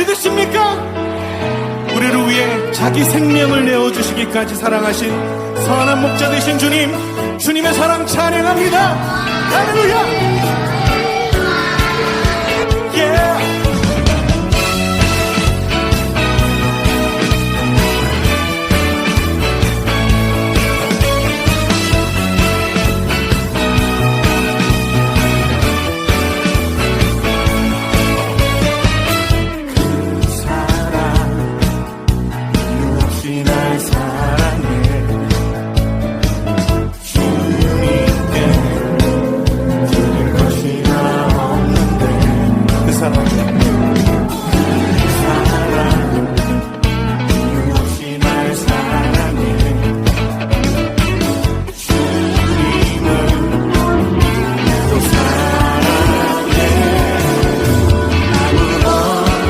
믿으십니까? 우리를 위해 자기 생명을 내어주시기까지 사랑하신 선한 목자 되신 주님, 주님의 사랑 찬양합니다. 할렐루야.